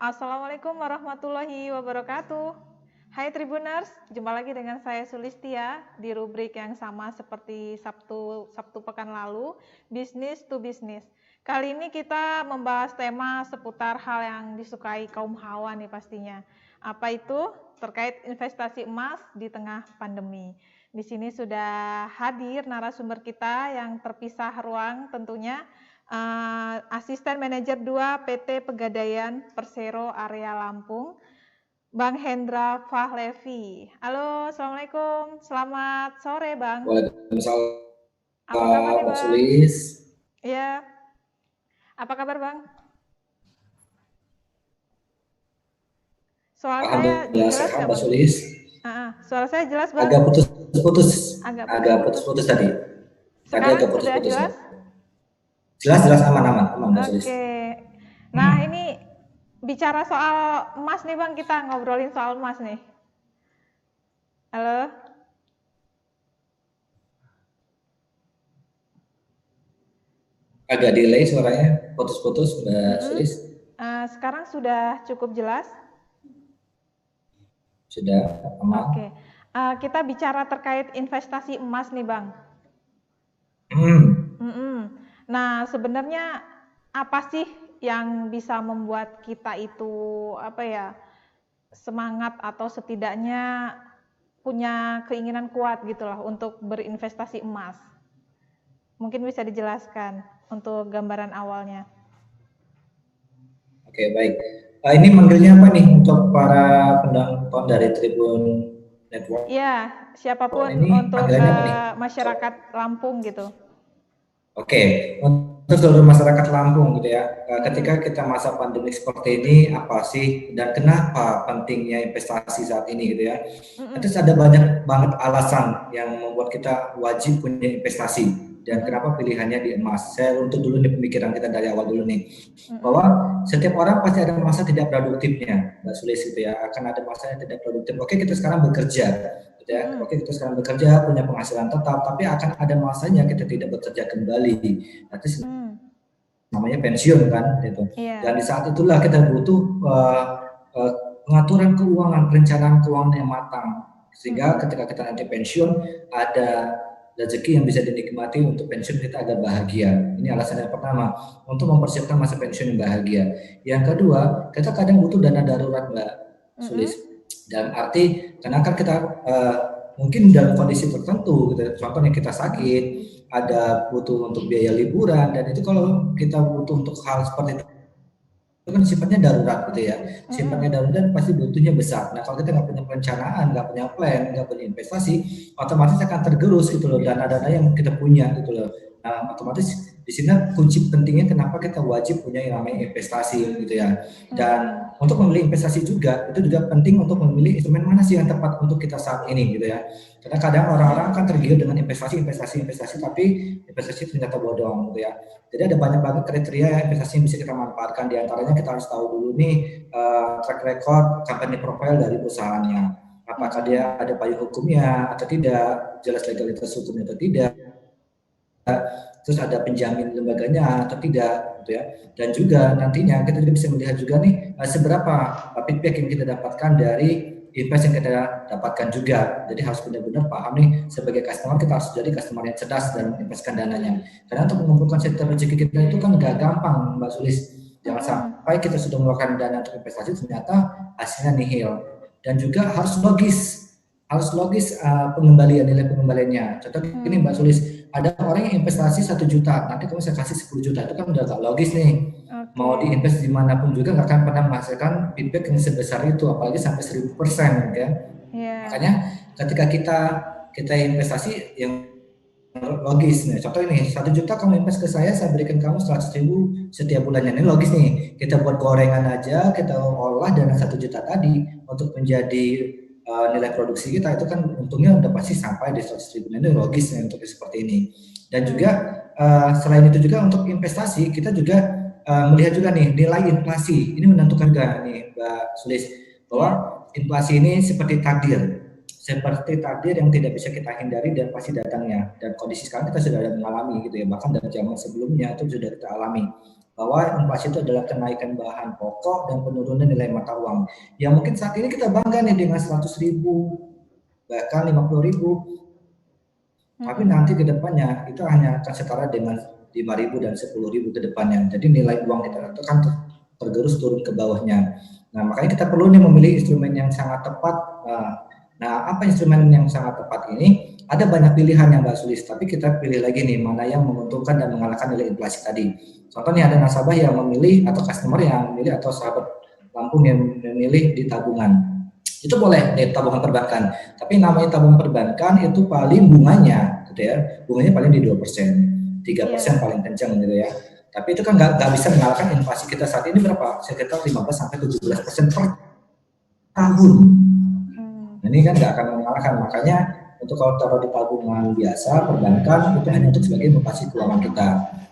Assalamualaikum warahmatullahi wabarakatuh. Hai Tribuners, jumpa lagi dengan saya Sulistia di rubrik yang sama seperti Sabtu pekan lalu, Business to Business. Kali ini kita membahas tema seputar hal yang disukai kaum hawa nih pastinya. Apa itu? Terkait investasi emas di tengah pandemi. Di sini sudah hadir narasumber kita yang terpisah ruang tentunya. Asisten Manajer 2 PT Pegadaian Persero Area Lampung, Bang Hendra Fahlevi. Halo, Assalamualaikum. Selamat sore, Bang. Waalaikumsalam, Apa kabar nih, Pak Bang? Sulis. Ya, apa kabar, Bang? Suara saya Alhamdulillah jelas sehat, nggak, Pak Bang? Sulis. Suara saya jelas, Bang? Agak putus-putus. Agak Agak putus-putus. putus-putus tadi. Tadi Sekarang agak sudah putus-putus. jelas? Jelas aman, Pak Sulis. Oke. Nah, ini bicara soal emas nih, Bang. Kita ngobrolin soal emas nih. Halo? Agak delay suaranya, putus-putus, Mbak Sulis. Sekarang sudah cukup jelas? Sudah aman. Oke. Kita bicara terkait investasi emas nih, Bang. Nah, sebenarnya apa sih yang bisa membuat kita itu semangat atau setidaknya punya keinginan kuat gitu loh untuk berinvestasi emas? Mungkin bisa dijelaskan untuk gambaran awalnya. Oke, baik. Ini manggilnya apa nih untuk para penonton dari Tribun Network? Iya, siapapun ini untuk masyarakat Lampung gitu. Oke, untuk seluruh masyarakat Lampung gitu ya, ketika kita masa pandemi seperti ini, apa sih dan kenapa pentingnya investasi saat ini gitu ya. Terus ada banyak banget alasan yang membuat kita wajib punya investasi dan kenapa pilihannya di emas. Saya runtuh dulu nih pemikiran kita dari awal dulu nih, bahwa setiap orang pasti ada masa tidak produktifnya, Mbak Sulis gitu ya, akan ada masa yang tidak produktif. Oke, kita sekarang bekerja. Ya, oke kita sekarang bekerja punya penghasilan tetap, tapi akan ada masanya kita tidak bekerja kembali, nanti namanya pensiun kan, gitu. Dan di saat itulah kita butuh pengaturan keuangan, perencanaan keuangan yang matang, sehingga ketika kita nanti pensiun ada rezeki yang bisa dinikmati untuk pensiun kita agak bahagia. Ini alasan yang pertama, untuk mempersiapkan masa pensiun yang bahagia. Yang kedua, kita kadang butuh dana darurat, Mbak Sulis. Dalam arti karena kan kita mungkin dalam kondisi tertentu gitu, contohnya kita sakit, ada butuh untuk biaya liburan, dan itu kalau kita butuh untuk hal seperti itu kan sifatnya darurat gitu ya, sifatnya darurat pasti butuhnya besar. Nah kalau kita nggak punya perencanaan, nggak punya plan, nggak punya investasi, otomatis akan tergerus gitu loh dana-dana yang kita punya gitu loh. Nah otomatis di sini kunci pentingnya kenapa kita wajib punya yang namanya investasi gitu ya. Dan untuk memilih investasi juga itu juga penting untuk memilih instrumen mana sih yang tepat untuk kita saat ini gitu ya. Karena kadang orang-orang kan tergiur dengan investasi tapi investasi ternyata bodong gitu ya. Jadi ada banyak banget kriteria investasi yang bisa kita manfaatkan. Di antaranya kita harus tahu dulu nih track record company profile dari perusahaannya. Apakah dia ada payung hukumnya atau tidak, jelas legalitas hukumnya atau tidak. Terus ada penjamin lembaganya atau tidak gitu ya. Dan juga nantinya kita juga bisa melihat juga nih seberapa feedback yang kita dapatkan dari invest yang kita dapatkan juga. Jadi harus benar-benar paham nih sebagai customer kita harus jadi customer yang cerdas dan investkan dananya. Karena untuk mengumpulkan setiap rezeki kita itu kan nggak gampang, Mbak Sulis. Jangan sampai kita sudah mengeluarkan dana untuk investasi ternyata hasilnya nihil. Dan juga harus logis nilai pengembaliannya. Contoh ini Mbak Sulis, ada orang yang investasi 1 juta, nanti kamu saya kasih 10 juta, itu kan udah gak logis nih. Mau diinvest dimanapun juga gak akan pernah menghasilkan feedback yang sebesar itu, apalagi sampai 1000% ya. Makanya ketika kita investasi yang logis nih, contoh ini 1 juta kamu invest ke saya berikan kamu 100.000 setiap bulannya, ini logis nih. Kita buat gorengan aja, kita olah dana 1 juta tadi untuk menjadi nilai produksi kita, itu kan untungnya udah pasti sampai di 100.000. Ini logis ya untuk seperti ini. Dan juga selain itu juga untuk investasi kita juga melihat juga nih nilai inflasi. Ini menentukan juga nih Mbak Sulis, bahwa inflasi ini seperti takdir yang tidak bisa kita hindari dan pasti datangnya. Dan kondisi sekarang kita sudah ada mengalami gitu ya, bahkan dari zaman sebelumnya itu sudah kita alami. bahwa inflasi itu adalah kenaikan bahan pokok dan penurunan nilai mata uang. Ya mungkin saat ini kita bangga nih dengan 100.000, bahkan 50.000. Tapi nanti ke depannya itu hanya akan setara dengan 5.000 dan 10.000 ke depannya. Jadi nilai uang kita itu kan tergerus turun ke bawahnya. Nah, makanya kita perlu nih memilih instrumen yang sangat tepat. Nah, apa instrumen yang sangat tepat ini? Ada banyak pilihan yang Mbak Sulis, tapi kita pilih lagi nih mana yang menguntungkan dan mengalahkan nilai inflasi tadi. Contohnya ada nasabah yang memilih atau customer yang memilih atau sahabat Lampung yang memilih di tabungan. Itu boleh di tabungan perbankan. Tapi namanya tabungan perbankan itu paling bunganya, gitu ya. Bunganya paling di 2%, 3% paling kencang gitu ya. Tapi itu kan nggak bisa mengalahkan inflasi kita saat ini berapa? Sekitar 15-17% per tahun. Ini kan nggak akan mengalahkan, makanya untuk kalau taruh di tabungan biasa, perbankan itu hanya untuk sebagai investasi keuangan kita.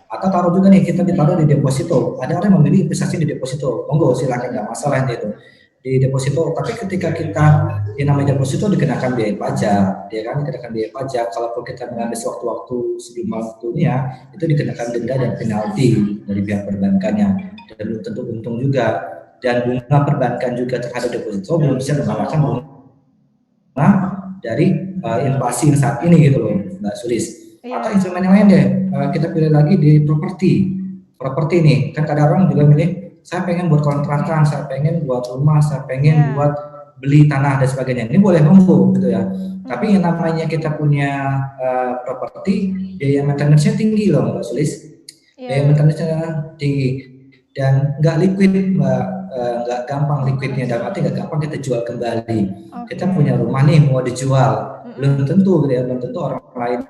Atau taruh juga nih, kita ditaruh di deposito. Ada orang yang memilih investasi di deposito, monggo silakan, nggak masalah itu di deposito. Tapi ketika kita yang namanya deposito dikenakan biaya pajak, ya kan, dikenakan biaya pajak. Kalaupun kita mengambil sewaktu-waktu sebelum waktunya, itu dikenakan denda dan penalti dari pihak perbankannya. Dan belum tentu untung juga. Dan bunga perbankan juga terhadap deposito belum bisa mengalahkan bunga dari inflasi yang saat ini gitu loh, Mbak Sulis. Atau instrumen yang lain deh, kita pilih lagi di properti nih. Kan kadang orang juga milih, saya pengen buat kontrakan, saya pengen buat rumah, saya pengen buat beli tanah dan sebagainya. Ini boleh monggo gitu ya. Tapi yang namanya kita punya properti, biaya maintenance-nya tinggi loh, Mbak Sulis. Biaya maintenance-nya tinggi dan nggak liquid, Mbak. Nggak gampang liquidnya, dalam arti nggak gampang kita jual kembali. Kita punya rumah nih mau dijual, belum tentu gitu ya, belum tentu orang lain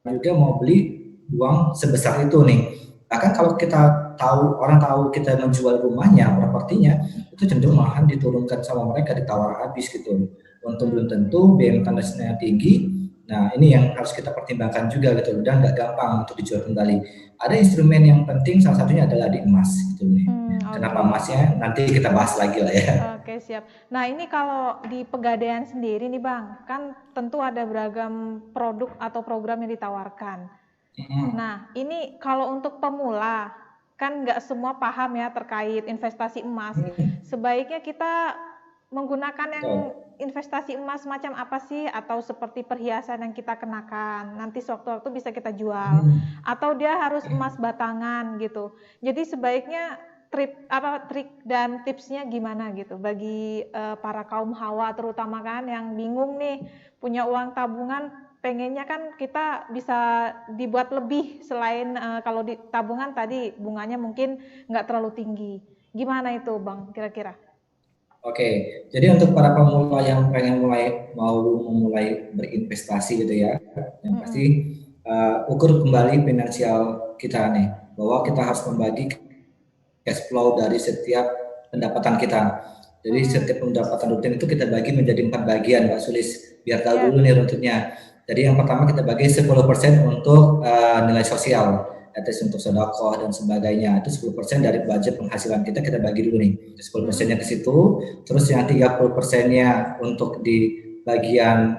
juga mau beli uang sebesar itu nih. Bahkan kalau kita orang tahu kita menjual rumahnya, propertinya, itu cenderung malahan diturunkan sama mereka, ditawar habis gitu. Untung belum tentu, biaya maintenance-nya tinggi. Nah, ini yang harus kita pertimbangkan juga gitu, dan nggak gampang untuk dijual kembali. Ada instrumen yang penting, salah satunya adalah di emas gitu nih. Kenapa emasnya? Nanti kita bahas lagi lah ya. Oke, siap. Nah, ini kalau di Pegadaian sendiri nih Bang, kan tentu ada beragam produk atau program yang ditawarkan. Nah, ini kalau untuk pemula, kan nggak semua paham ya terkait investasi emas. Sebaiknya kita menggunakan yang investasi emas macam apa sih, atau seperti perhiasan yang kita kenakan nanti sewaktu-waktu bisa kita jual, atau dia harus emas batangan gitu. Jadi sebaiknya trik dan tipsnya gimana gitu bagi para kaum hawa terutama kan yang bingung nih, punya uang tabungan, pengennya kan kita bisa dibuat lebih selain kalau di tabungan tadi bunganya mungkin nggak terlalu tinggi. Gimana itu Bang kira-kira? Oke, jadi untuk para pemula yang pengen mau memulai berinvestasi gitu ya, yang pasti ukur kembali finansial kita nih, bahwa kita harus membagi cash flow dari setiap pendapatan kita. Jadi setiap pendapatan rutin itu kita bagi menjadi 4 bagian, Mbak Sulis. Biar tahu dulu nih rutinnya. Jadi yang pertama kita bagi 10% untuk nilai sosial, yaitu untuk sedekah dan sebagainya. Itu 10% dari budget penghasilan kita bagi dulu nih. 10%-nya ke situ, terus yang 30%-nya untuk di bagian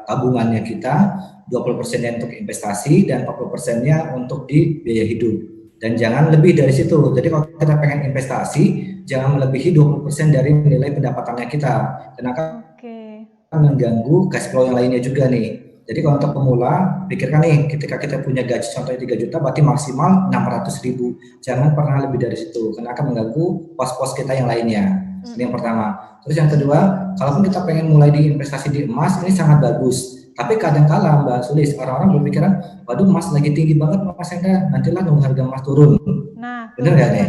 tabungannya kita, 20%-nya untuk investasi, dan 40%-nya untuk di biaya hidup. Dan jangan lebih dari situ. Jadi kalau kita pengen investasi, jangan melebihi 20% dari nilai pendapatannya kita. Karena akan mengganggu cash flow yang lainnya juga nih. Jadi kalau untuk pemula, pikirkan nih, ketika kita punya gaji contohnya 3 juta, berarti maksimal 600.000. Jangan pernah lebih dari situ, karena akan mengganggu pos-pos kita yang lainnya. Ini yang pertama. Terus yang kedua, kalaupun kita pengen mulai di investasi di emas, ini sangat bagus. Tapi kadang-kala Mbak Sulis, orang-orang berpikiran, waduh emas lagi tinggi banget Mas Hendra, nantilah nunggu harga emas turun. Nah, benar nggak nih?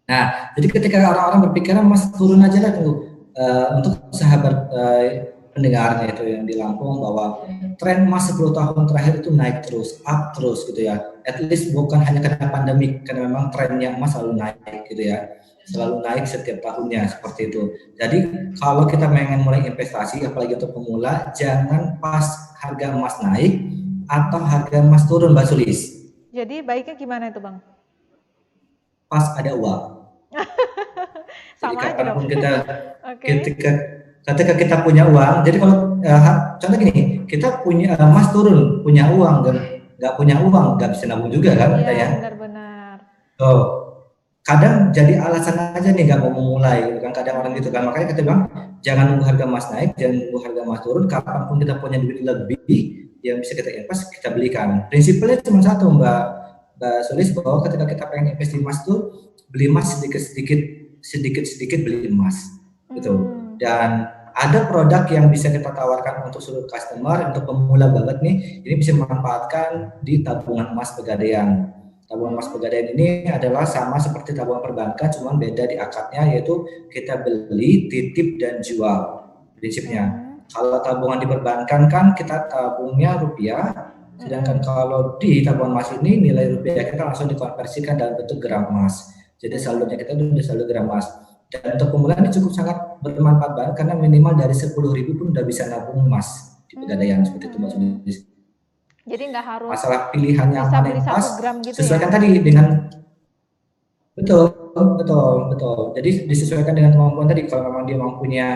Nah, jadi ketika orang-orang berpikiran emas turun aja lah tunggu. Untuk sahabat pendengarnya itu yang di Lampung, bahwa tren emas 10 tahun terakhir itu naik terus, up terus gitu ya. At least bukan hanya karena pandemi, karena memang trennya emas selalu naik gitu ya. Selalu naik setiap tahunnya seperti itu. Jadi kalau kita pengen mulai investasi, apalagi untuk pemula, jangan pas harga emas naik atau harga emas turun, Mbak Sulis. Jadi baiknya gimana itu Bang? Pas ada uang. Sama jadi aja dong. Ketika kita punya uang, jadi kalau contoh gini, kita punya emas turun, punya uang, dan nggak punya uang, nggak bisa nabung juga kan, kita ya. Benar-benar. Oh, kadang jadi alasan aja nih nggak mau memulai gitu kan, kadang orang gitu kan, makanya kita bilang jangan nunggu harga emas naik, jangan nunggu harga emas turun, kapanpun kita punya duit lebih yang bisa kita invest, kita belikan. Prinsipnya cuma satu, Mbak Sulis, bahwa ketika kita pengen invest di emas tuh beli emas sedikit beli emas gitu. Dan ada produk yang bisa kita tawarkan untuk seluruh customer, untuk pemula banget nih, ini bisa memanfaatkan di tabungan emas Pegadaian. Tabungan emas Pegadaian ini adalah sama seperti tabungan perbankan, cuma beda di akadnya, yaitu kita beli, titip, dan jual prinsipnya. Kalau tabungan di perbankan kan kita tabungnya rupiah, sedangkan kalau di tabungan emas ini nilai rupiah kita langsung dikonversikan dalam bentuk gram emas. Jadi saldonya kita itu udah saldo gram emas. Dan untuk pemula ini cukup sangat bermanfaat banget, karena minimal dari 10.000 pun udah bisa nabung emas di Pegadaian, seperti itu Mbak Sulis. Jadi nggak harus masalah pilihannya mana yang pas, gitu sesuaikan ya? tadi dengan betul. Jadi disesuaikan dengan kemampuan tadi. Kalau memang dia mampunya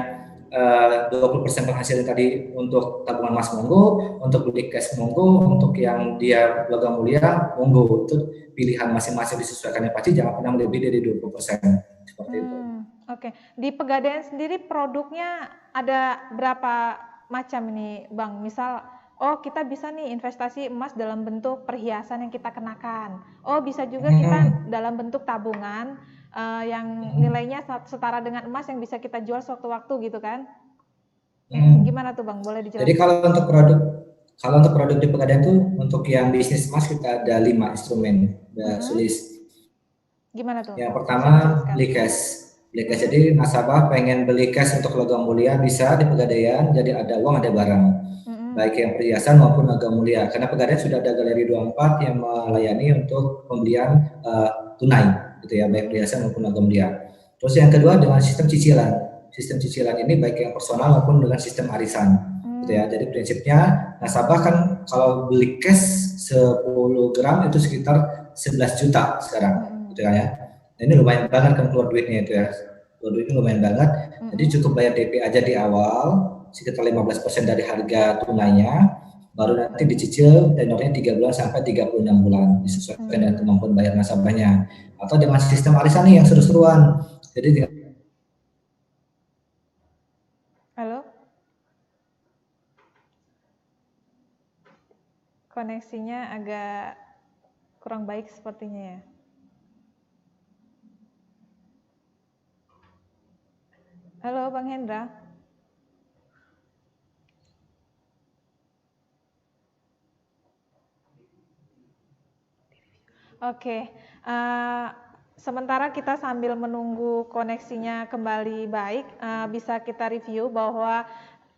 20% penghasilan tadi untuk tabungan emas, monggo, untuk beli cash monggo, untuk yang dia logam mulia monggo, itu pilihan masing-masing, disesuaikan. Yang pasti jangan pernah lebih dari 20%, seperti itu. Oke. Di Pegadaian sendiri produknya ada berapa macam ini Bang? Misal kita bisa nih investasi emas dalam bentuk perhiasan yang kita kenakan. Bisa juga kita dalam bentuk tabungan yang nilainya setara dengan emas yang bisa kita jual sewaktu-waktu gitu kan? Gimana tuh Bang? Boleh dijelaskan? Jadi kalau untuk produk di Pegadaian itu, untuk yang bisnis emas kita ada 5 instrumen, Mbak Sulis. Gimana tuh? Yang pertama, beli cash. Jadi nasabah pengen beli cash untuk logam mulia, bisa di Pegadaian, jadi ada uang, ada barang. Baik yang perhiasan maupun logam mulia. Karena Pegadaian sudah ada Galeri 24 yang melayani untuk pembelian tunai, gitu ya, baik perhiasan maupun logam mulia. Terus yang kedua dengan sistem cicilan. Sistem cicilan ini baik yang personal maupun dengan sistem arisan, gitu ya. Jadi prinsipnya nasabah kan kalau beli cash 10 gram itu sekitar 11 juta sekarang, gitu ya. Nah, ini lumayan banget kan keluar duitnya itu ya. Keluar duitnya lumayan banget. Jadi cukup bayar DP aja di awal, sekitar 15% dari harga tunainya, baru nanti dicicil tenornya 3 bulan sampai 36 bulan, disesuaikan dengan kemampuan bayar nasabahnya. Atau dengan sistem arisan nih yang seru-seruan. Jadi halo? Koneksinya agak kurang baik sepertinya ya. Halo Bang Hendra. Oke, sementara kita sambil menunggu koneksinya kembali baik, bisa kita review bahwa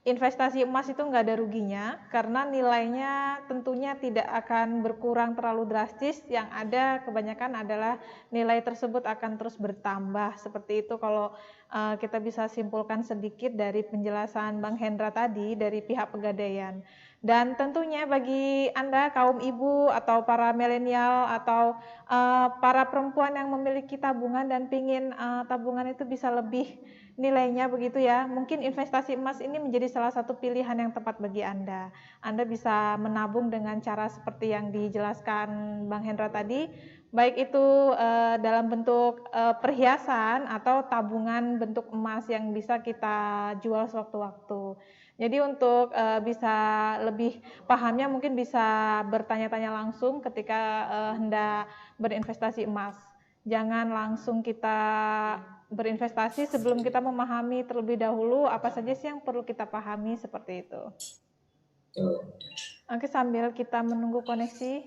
investasi emas itu nggak ada ruginya, karena nilainya tentunya tidak akan berkurang terlalu drastis. Yang ada kebanyakan adalah nilai tersebut akan terus bertambah. Seperti itu kalau kita bisa simpulkan sedikit dari penjelasan Bang Hendra tadi dari pihak Pegadaian. Dan tentunya bagi Anda kaum ibu atau para milenial atau para perempuan yang memiliki tabungan dan pingin tabungan itu bisa lebih nilainya begitu ya, mungkin investasi emas ini menjadi salah satu pilihan yang tepat bagi Anda. Anda bisa menabung dengan cara seperti yang dijelaskan Bang Hendra tadi, baik itu dalam bentuk perhiasan atau tabungan bentuk emas yang bisa kita jual sewaktu-waktu. Jadi untuk bisa lebih pahamnya mungkin bisa bertanya-tanya langsung ketika hendak berinvestasi emas. Jangan langsung kita berinvestasi sebelum kita memahami terlebih dahulu apa saja sih yang perlu kita pahami, seperti itu. Oke, sambil kita menunggu koneksi.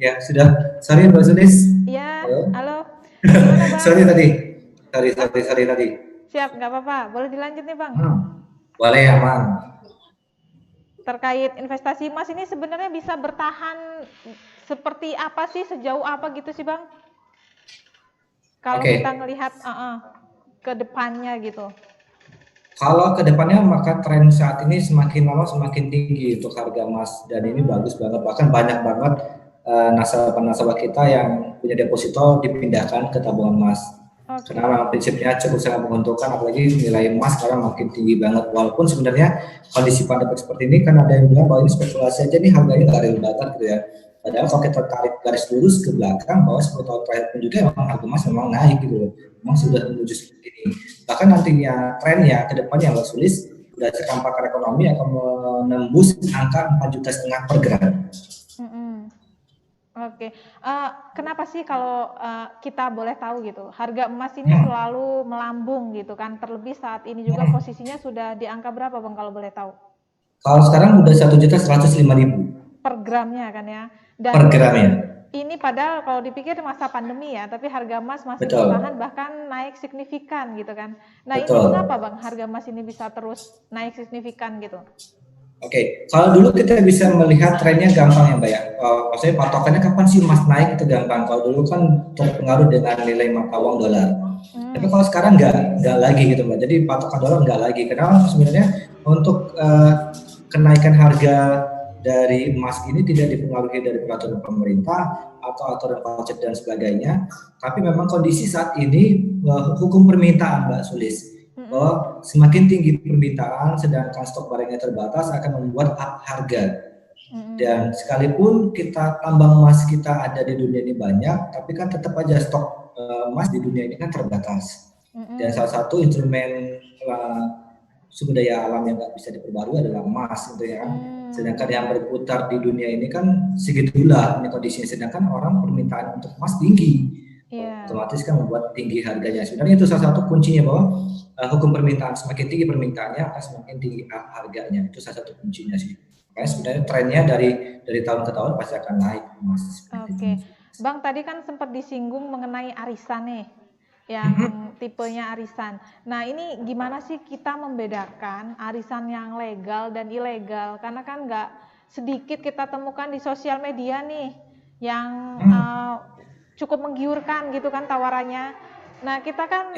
Ya, sudah. Sorry Mbak Sulis. Iya, halo. Sorry tadi. Siap, nggak apa-apa. Boleh dilanjut nih Bang? Boleh, aman. Terkait investasi emas ini sebenarnya bisa bertahan seperti apa sih, sejauh apa gitu sih Bang? Kalau kita ngelihat ke depannya gitu. Kalau ke depannya, maka tren saat ini semakin lama semakin tinggi untuk harga emas, dan ini bagus banget. Bahkan banyak banget nasabah-nasabah kita yang punya deposito dipindahkan ke tabungan emas. Karena prinsipnya cukup sangat menguntungkan, apalagi nilai emas sekarang makin tinggi banget. Walaupun sebenarnya kondisi pandemi seperti ini kan ada yang bilang bahwa ini spekulasi aja nih, harganya nggak real banget gitu ya. Padahal kalau kita tarik garis lurus ke belakang bahwa 10 tahun terakhir pun juga memang harga emas memang naik gitu loh. Memang sudah menuju seperti ini. Bahkan nantinya trennya ke depannya Mbak Sulis berdasarkan pakar ekonomi akan menembus angka 4,5 juta per gram. Oke, kenapa sih kalau kita boleh tahu gitu, harga emas ini selalu melambung gitu kan, terlebih saat ini juga posisinya sudah di angka berapa Bang kalau boleh tahu? Kalau sekarang udah 1.105.000 per gramnya kan ya. Dan per gramnya. Ini padahal kalau dipikir masa pandemi ya, tapi harga emas masih Betul. bertahan bahkan naik signifikan gitu kan. Nah Betul. ini mengapa Bang harga emas ini bisa terus naik signifikan gitu? Oke, kalau dulu kita bisa melihat trennya gampang ya Mbak ya. Maksudnya patokannya kapan sih emas naik itu gampang. Kalau dulu kan terpengaruh dengan nilai mata uang dolar. Tapi kalau sekarang nggak lagi gitu Mbak. Jadi patokan dolar nggak lagi. Karena sebenarnya untuk kenaikan harga dari emas ini tidak dipengaruhi dari peraturan pemerintah atau aturan pajak dan sebagainya. Tapi memang kondisi saat ini hukum permintaan Mbak Sulis. Bahwa semakin tinggi permintaan sedangkan stok barangnya terbatas akan membuat up harga. Dan sekalipun kita tambang emas kita ada di dunia ini banyak, tapi kan tetap aja stok emas di dunia ini kan terbatas. Dan salah satu instrumen sumber daya alam yang nggak bisa diperbarui adalah emas gitu ya. Sedangkan yang berputar di dunia ini kan segitulah ini kondisinya, sedangkan orang permintaan untuk emas tinggi. Otomatis kan membuat tinggi harganya. Sebenarnya itu salah satu kuncinya bahwa hukum permintaan, semakin tinggi permintaannya akan semakin tinggi harganya. Itu salah satu kuncinya sih. Makanya sebenarnya trennya dari tahun ke tahun pasti akan naik emas. Oke. Bang tadi kan sempat disinggung mengenai arisan nih, yang tipenya arisan. Nah ini gimana sih kita membedakan arisan yang legal dan ilegal? Karena kan nggak sedikit kita temukan di sosial media nih yang cukup menggiurkan gitu kan tawarannya. Nah kita kan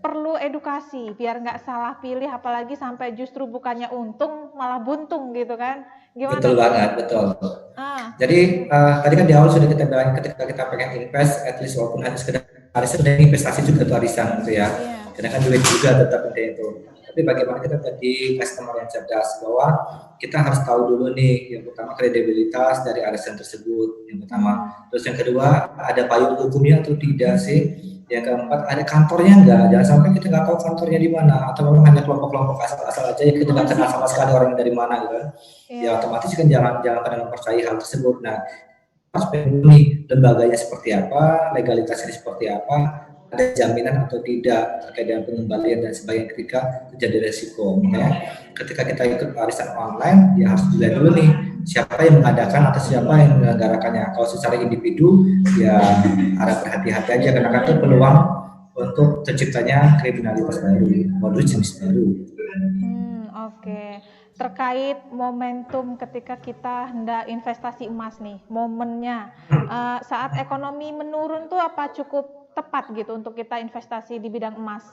perlu edukasi biar nggak salah pilih, apalagi sampai justru bukannya untung malah buntung gitu kan. Gimana? Betul banget, betul. Jadi tadi kan di awal sudah kita bilang ketika kita pengen invest, at least walaupun hanya sekedar arisan, sudah investasi juga tuh arisan gitu ya. Karena kan duit juga tetap intinya itu. Tapi bagaimana kita tadi customer yang cerdas bahwa kita harus tahu dulu nih, yang pertama kredibilitas dari arisan tersebut, yang pertama. Terus yang kedua, ada payung hukumnya atau tidak sih? Yang keempat, ada kantornya enggak? Jangan sampai kita nggak tahu kantornya di mana, atau memang hanya kelompok-kelompok asal-asal aja yang kita nggak kenal sama sekali orang dari mana gitu kan. Ya otomatis kan jangan pernah mempercayai hal tersebut. Nah, harus nih lembaganya seperti apa, legalitasnya seperti apa, ada jaminan atau tidak terkait dengan pengembalian dan sebagainya ketika terjadi resiko. Makanya ketika kita ikut arisan online, ya harus dilihat dulu nih siapa yang mengadakan atau siapa yang menyelenggarakannya. Kalau secara individu, ya harap berhati-hati aja karena kan itu peluang untuk terciptanya kriminalitas baru, modus jenis baru. Oke. Terkait momentum ketika kita hendak investasi emas nih, momennya saat ekonomi menurun tuh apa cukup tepat gitu untuk kita investasi di bidang emas?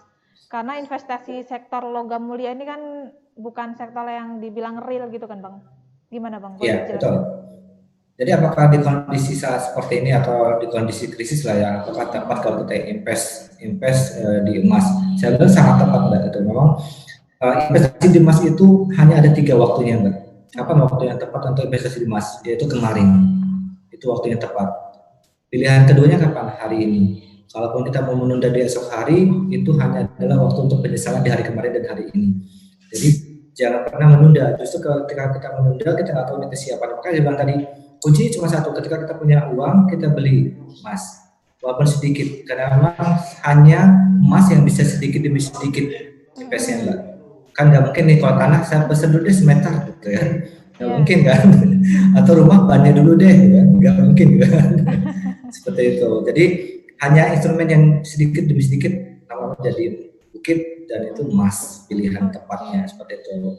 Karena investasi sektor logam mulia ini kan bukan sektor yang dibilang real gitu kan Bang? Gimana Bang? Iya, betul. Jadi apakah di kondisi saat seperti ini atau di kondisi krisis lah ya, apakah tepat kalau kita invest di emas? Saya bilang sangat tepat Mbak, itu memang investasi di emas itu hanya ada 3 waktunya Mbak. Kapan waktu yang tepat untuk investasi di emas? Yaitu kemarin. Itu waktu yang tepat. Pilihan keduanya kapan? Hari ini. Kalaupun kita mau menunda di esok hari, itu hanya adalah waktu untuk penyesalan di hari kemarin dan hari ini. Jadi jangan pernah menunda. Justru ketika kita menunda, kita nggak tahu kesiapan. Makanya saya bilang tadi, kuncinya cuma satu. Ketika kita punya uang, kita beli emas. Walaupun sedikit. Karena memang hanya emas yang bisa sedikit demi sedikit investnya Mbak. Kan nggak mungkin nih kalau tanah saya pesen dulu deh semeter gitu ya. Nggak mungkin kan. Atau rumah bannya dulu deh ya. Nggak mungkin kan. Seperti itu. Jadi hanya instrumen yang sedikit demi sedikit namanya jadi bukit, dan itu emas pilihan tepatnya seperti itu.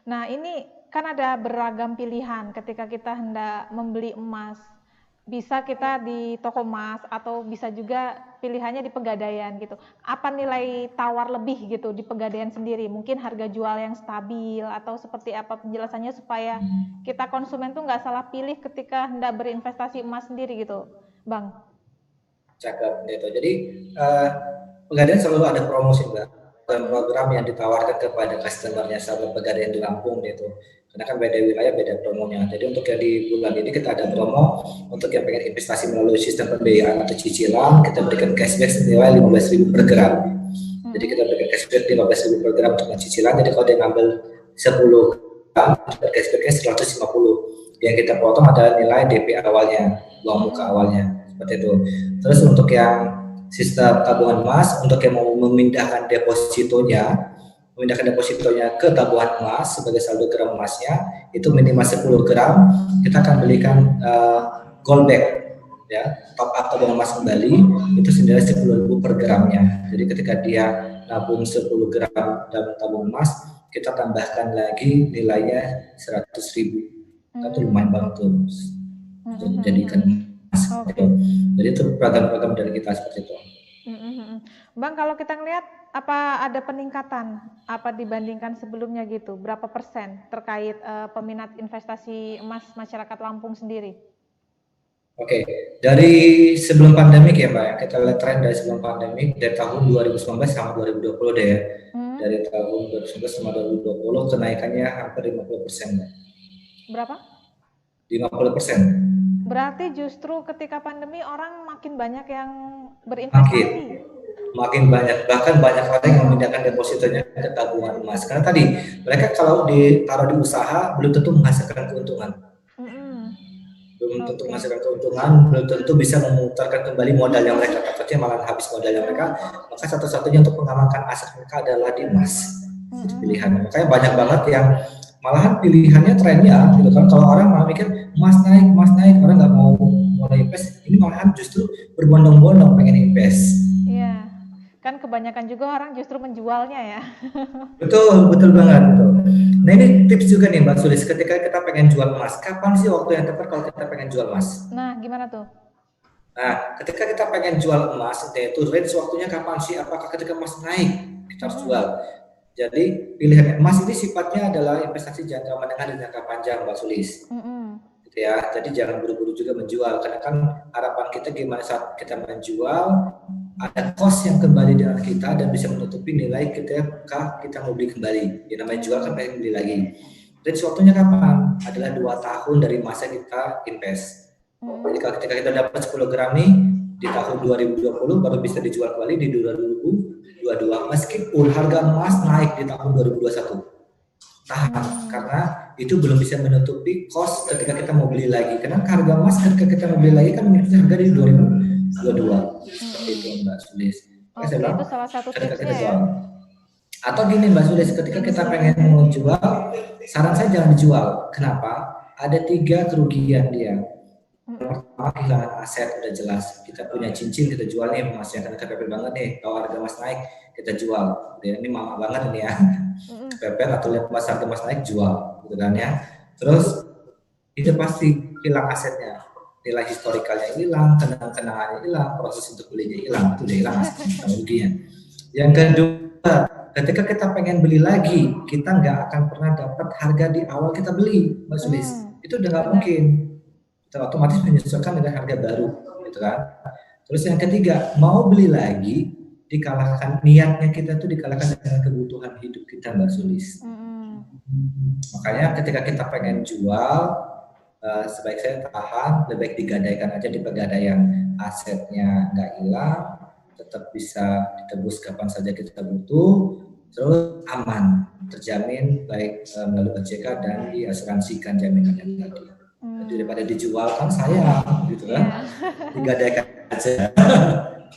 Nah ini kan ada beragam pilihan ketika kita hendak membeli emas. Bisa kita di toko emas atau bisa juga pilihannya di Pegadaian gitu. Apa nilai tawar lebih gitu di Pegadaian sendiri? Mungkin harga jual yang stabil atau seperti apa penjelasannya supaya kita konsumen tuh nggak salah pilih ketika hendak berinvestasi emas sendiri gitu, Bang? Cakep gitu. Jadi Pegadaian selalu ada promosi Mbak. program yang ditawarkan kepada customer-nya sahabat Pegadaian di Lampung itu. Karena kan beda wilayah beda promonya. Jadi untuk yang di bulan ini kita ada promo untuk yang pengen investasi melalui sistem pembiayaan atau cicilan, kita berikan cashback senilai 15.000 per gram. Jadi kita berikan cashback 15.000 per gram untuk cicilan. Jadi kalau dia ngambil 10 gram, cashbacknya 150. Yang kita potong adalah nilai DP awalnya, uang muka awalnya, seperti itu. Terus untuk yang sistem tabungan emas, untuk yang mau memindahkan depositonya ke tabungan emas sebagai saldo gram emasnya itu minimal 10 gram, kita akan belikan gold back, ya, top up tabungan emas kembali itu senilai 10.000 per gramnya. Jadi ketika dia nabung 10 gram dalam tabung emas, kita tambahkan lagi nilainya 100.000. Itu lumayan banget tuh untuk menjadikan emas. Jadi itu program-program dari kita seperti itu. Bang, kalau kita ngelihat apa ada peningkatan apa dibandingkan sebelumnya gitu, berapa persen terkait peminat investasi emas masyarakat Lampung sendiri? Oke, dari sebelum pandemik ya Mbak, kita lihat tren dari sebelum pandemik dari tahun 2019 sama 2020 deh ya. Dari tahun 2019 sama 2020 kenaikannya hampir 50%. Berapa? 50%. Berarti justru ketika pandemi orang makin banyak yang berinvestasi. Makin banyak, bahkan banyak orang yang memindahkan depositonya ke tabungan emas. Karena tadi mereka kalau ditaruh di usaha belum tentu menghasilkan keuntungan. Belum tentu menghasilkan keuntungan, belum tentu bisa memutarkan kembali modal yang mereka, takutnya malah habis modal yang mereka. Maka satu-satunya untuk mengamankan aset mereka adalah di emas. Itu pilihan. Makanya banyak banget yang malahan pilihannya trennya gitu kan. Kalau orang malah mikir emas naik, orang nggak mau mulai invest, ini malahan justru berbondong-bondong pengen invest. Iya, kan kebanyakan juga orang justru menjualnya ya. Betul banget. Betul. Nah ini tips juga nih Mbak Sulis, ketika kita pengen jual emas, kapan sih waktu yang tepat kalau kita pengen jual emas? Nah, gimana tuh? Nah, ketika kita pengen jual emas, itu range waktunya kapan sih? Apakah ketika emas naik kita harus jual? Jadi pilihan emas ini sifatnya adalah investasi jangka menengah dan jangka panjang, Mbak Sulis. Gitu ya. Jadi jangan buru-buru juga menjual, karena kan harapan kita gimana saat kita menjual ada cost yang kembali dengan kita dan bisa menutupi nilai kita mau beli kembali. Yang namanya jual kan pengen beli lagi. Dan waktunya kapan? Adalah 2 tahun dari masa kita invest. Jadi ketika kita dapat 10 gram nih di tahun 2020 baru bisa dijual kembali di 2022 meskipun harga emas naik di tahun 2021. Tahan, karena itu belum bisa menutupi cost ketika kita mau beli lagi. Karena harga emas ketika kita mau beli lagi kan mengikuti harga di 2022. Seperti itu Mbak Sulis. Itu salah satu tipsnya ya. Atau gini Mbak Sulis, ketika kita pengen menjual, saran saya jangan dijual. Kenapa? Ada 3 kerugian dia. Pertama, kehilangan aset udah jelas. Kita punya cincin, kita jual nih emasnya karena kepepet banget nih. Kalau harga emas naik, kita jual. Ini mama banget ini ya. Kepepet atau lihat harga emas naik, jual, gitu kan ya. Terus itu pasti hilang asetnya. Nilai historikalnya hilang, kenang-kenangannya hilang, proses untuk belinya hilang, itu udah hilang ruginya. Yang kedua, ketika kita pengen beli lagi, kita nggak akan pernah dapat harga di awal kita beli, Mbak Sulis. Itu udah nggak mungkin. Kita otomatis menyesuaikan dengan harga baru, gitu kan. Terus yang ketiga, mau beli lagi, dikalahkan niatnya kita tuh dikalahkan dengan kebutuhan hidup kita, Mbak Sulis. Makanya ketika kita pengen jual, sebaik saya tahan, lebih baik digadaikan aja di Pegadaian, asetnya nggak hilang, tetap bisa ditebus kapan saja kita butuh, terus aman, terjamin baik melalui OJK dan diasuransikan jaminannya tadi. Daripada dijual kan sayang, gitu kan, digadaikan aja.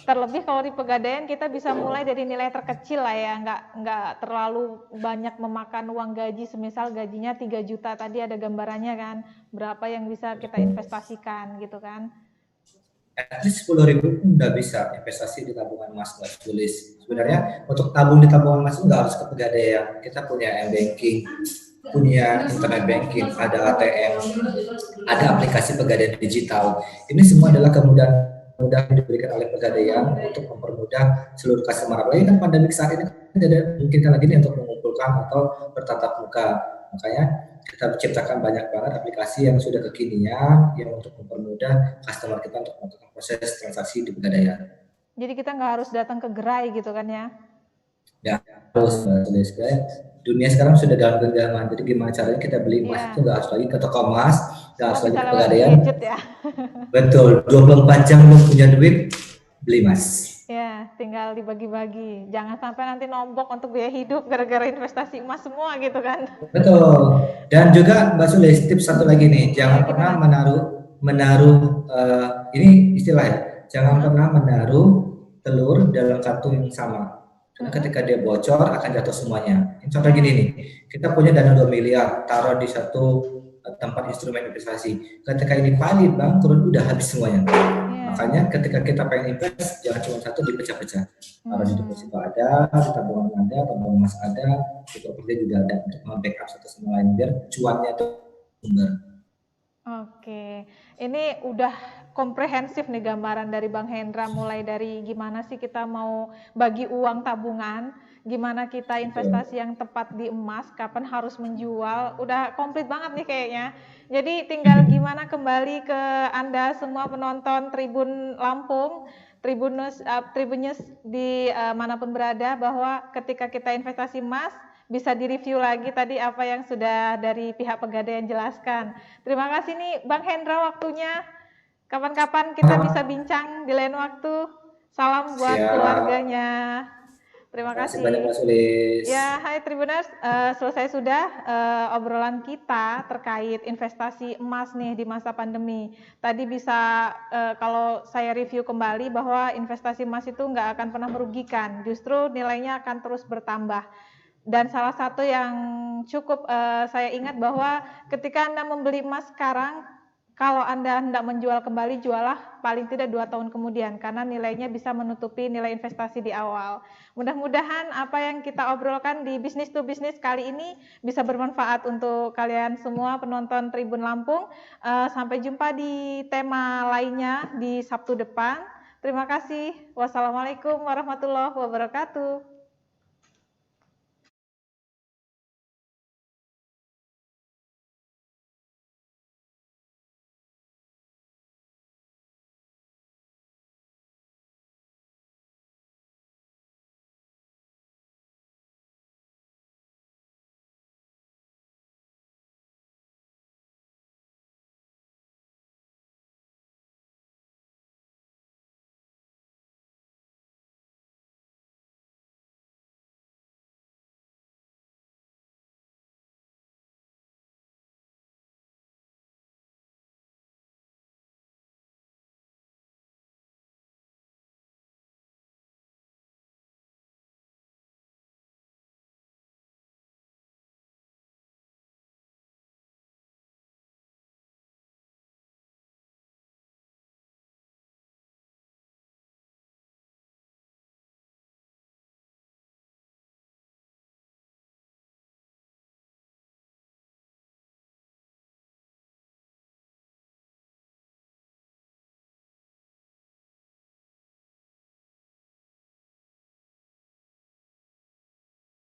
Terlebih kalau di Pegadaian kita bisa mulai dari nilai terkecil lah ya, nggak terlalu banyak memakan uang gaji. Semisal gajinya 3 juta tadi ada gambarannya kan, berapa yang bisa kita investasikan gitu kan. At least 10.000 pun udah bisa investasi di tabungan emas, Mbak Sulis. Sebenarnya untuk tabung di tabungan emas itu nggak harus ke Pegadaian. Kita punya M-Banking, punya internet banking, ada ATM, ada aplikasi Pegadaian digital. Ini semua adalah kemudahan yang diberikan oleh Pegadaian untuk mempermudah seluruh customer. Apalagi kan pandemik saat ini tidak mungkin lagi nih untuk mengumpulkan atau bertatap muka. Makanya kita menciptakan banyak banget aplikasi yang sudah kekinian yang untuk mempermudah customer kita untuk melakukan proses transaksi di Pegadaian. Jadi kita nggak harus datang ke gerai gitu kan ya? Ya, terus dunia sekarang sudah dalam genggaman. Jadi gimana caranya kita beli emas itu nggak harus lagi ke toko emas, nggak Semua harus lagi bisa ke lewat pegadaian. gadget ya. Betul, 24 jam lu punya duit, beli emas. Ya, tinggal dibagi-bagi. Jangan sampai nanti nombok untuk biaya hidup gara-gara investasi emas semua gitu kan. Betul. Dan juga Mbak Sulis, tips satu lagi nih, Ya, jangan pernah gimana? menaruh ini istilah ya, jangan pernah menaruh telur dalam kartu yang sama. Karena ketika dia bocor akan jatuh semuanya. Ini contoh gini nih, kita punya dana 2 miliar, taruh di satu tempat instrumen investasi. Ketika ini valid bangkrut, udah habis semuanya. Makanya ketika kita pengen invest, jangan cuma satu dipecah-pecah. Taruh di deposito ada, di tabungan ada, tabungan emas ada, di properti juga ada untuk membackup satu sama lain biar cuannya itu sumber. Oke, ini udah komprehensif nih gambaran dari Bang Hendra, mulai dari gimana sih kita mau bagi uang tabungan, gimana kita investasi yang tepat di emas, kapan harus menjual, udah komplit banget nih kayaknya. Jadi tinggal gimana kembali ke Anda semua penonton Tribun Lampung, Tribunnews di manapun berada, bahwa ketika kita investasi emas, bisa direview lagi tadi apa yang sudah dari pihak Pegadaian jelaskan. Terima kasih nih Bang Hendra waktunya. Kapan-kapan kita bisa bincang di lain waktu. Salam buat keluarganya. Terima kasih. Banyak Mas Sulis. Ya, hai Tribuners, selesai sudah obrolan kita terkait investasi emas nih di masa pandemi. Tadi bisa kalau saya review kembali bahwa investasi emas itu nggak akan pernah merugikan, justru nilainya akan terus bertambah. Dan salah satu yang cukup saya ingat bahwa ketika Anda membeli emas sekarang, kalau Anda hendak menjual kembali, jualah paling tidak 2 tahun kemudian, karena nilainya bisa menutupi nilai investasi di awal. Mudah-mudahan apa yang kita obrolkan di Business to Business kali ini bisa bermanfaat untuk kalian semua penonton Tribun Lampung. Sampai jumpa di tema lainnya di Sabtu depan. Terima kasih. Wassalamualaikum warahmatullahi wabarakatuh.